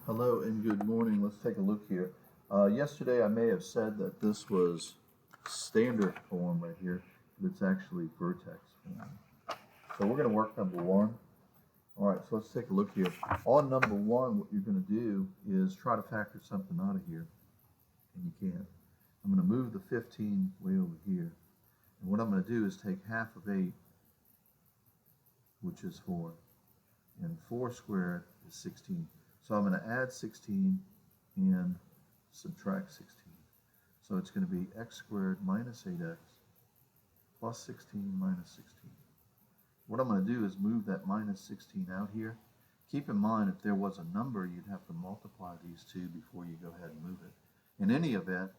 Hello and good morning. Let's take a look here. Yesterday I may have said that this was standard form right here, but it's actually vertex form. So we're going to work number one. All right, so let's take a look here. On number one, what you're going to do is try to factor something out of here, and you can't. I'm going to move the 15 way over here, and what I'm going to do is take half of 8, which is 4, and 4 squared is 16. So I'm going to add 16 and subtract 16. So it's going to be x squared minus 8x plus 16 minus 16. What I'm going to do is move that minus 16 out here. Keep in mind, if there was a number, you'd have to multiply these two before you go ahead and move it. In any event,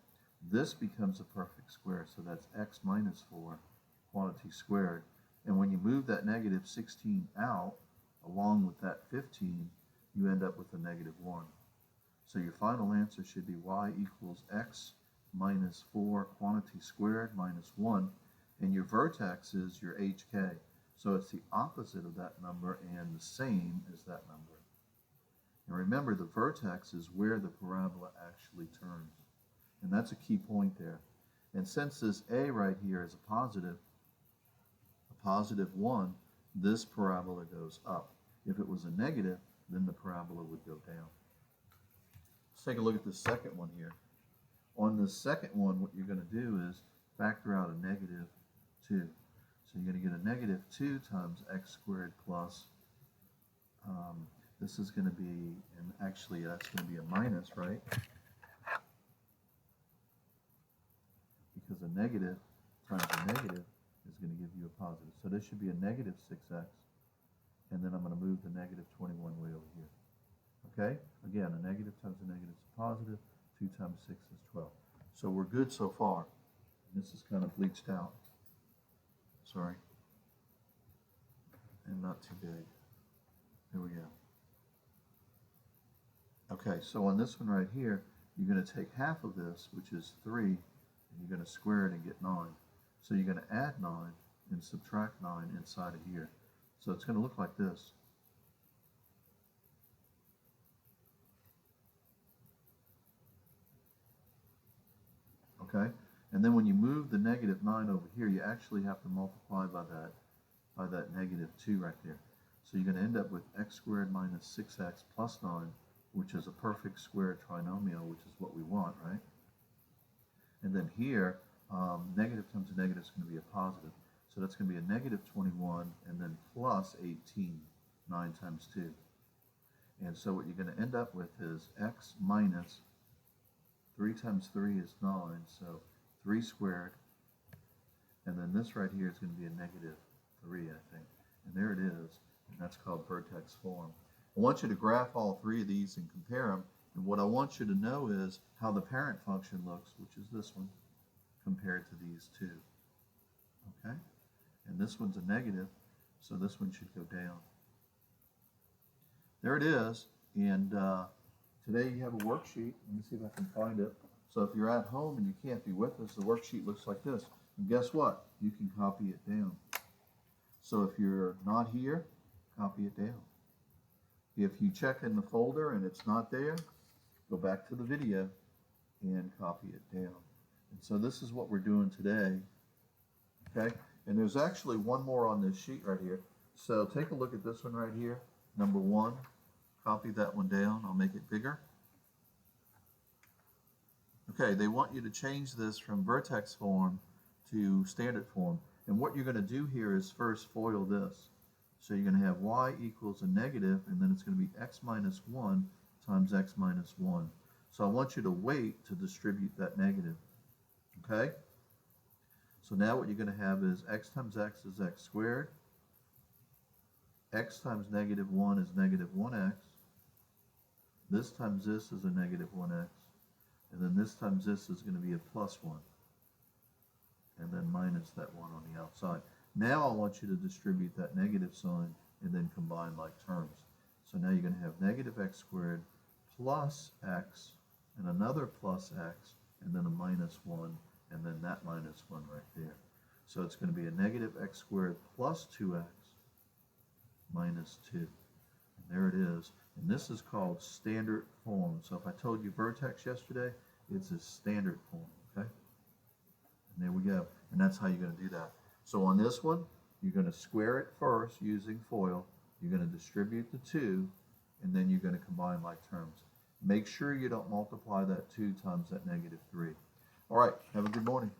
this becomes a perfect square, so that's x minus 4 quantity squared. And when you move that negative 16 out, along with that 15, you end up with a negative 1. So your final answer should be y equals x minus 4 quantity squared minus 1, and your vertex is your hk. So it's the opposite of that number and the same as that number. And remember, the vertex is where the parabola actually turns. And that's a key point there. And since this a right here is a positive 1, this parabola goes up. If it was a negative, then the parabola would go down. Let's take a look at the second one here. On the second one, what you're going to do is factor out a negative 2. So you're going to get a negative 2 times x squared plus, this is going to be, and actually that's going to be a minus, right? Because a negative times a negative is going to give you a positive. So this should be a negative 6x, and then I'm going to move the negative 21 way over here. Okay? Again, a negative times a negative is a positive. 2 times 6 is 12. So we're good so far. This is kind of bleached out. Sorry. And not too big. There we go. Okay, so on this one right here, you're going to take half of this, which is 3, and you're going to square it and get 9. So you're going to add 9 and subtract 9 inside of here. So it's going to look like this. Okay? And then when you move the negative 9 over here, you actually have to multiply by that negative 2 right there. So you're going to end up with x squared minus 6x plus 9, which is a perfect square trinomial, which is what we want, right? And then here, negative times a negative is going to be a positive. So that's going to be a negative 21 and then plus 18, 9 times 2. And so what you're going to end up with is x minus 3 times 3 is 9, so 3 squared. And then this right here is going to be a negative 3, I think. And there it is, and that's called vertex form. I want you to graph all three of these and compare them. And what I want you to know is how the parent function looks, which is this one, compared to these two. Okay? And this one's a negative, so this one should go down. There it is. And today you have a worksheet. Let me see if I can find it. So if you're at home and you can't be with us, the worksheet looks like this. And guess what? You can copy it down. So if you're not here, copy it down. If you check in the folder and it's not there, go back to the video and copy it down. And so this is what we're doing today. Okay? And there's actually one more on this sheet right here. So take a look at this one right here, number 1. Copy that one down. I'll make it bigger. Okay, they want you to change this from vertex form to standard form. And what you're going to do here is first FOIL this. So you're going to have y equals a negative, and then it's going to be x minus 1 times x minus 1. So I want you to wait to distribute that negative. Okay? So now what you're going to have is x times x is x squared. X times negative 1 is negative 1x. This times this is a negative 1x. And then this times this is going to be a plus 1. And then minus that 1 on the outside. Now I want you to distribute that negative sign and then combine like terms. So now you're going to have negative x squared plus x and another plus x and then a minus 1 and then that minus 1 right there. So it's going to be a negative x squared plus 2x minus 2. And there it is. And this is called standard form. So if I told you vertex yesterday, it's a standard form, okay? And there we go. And that's how you're going to do that. So on this one, you're going to square it first using FOIL. You're going to distribute the 2, and then you're going to combine like terms. Make sure you don't multiply that 2 times that -3. All right, have a good morning.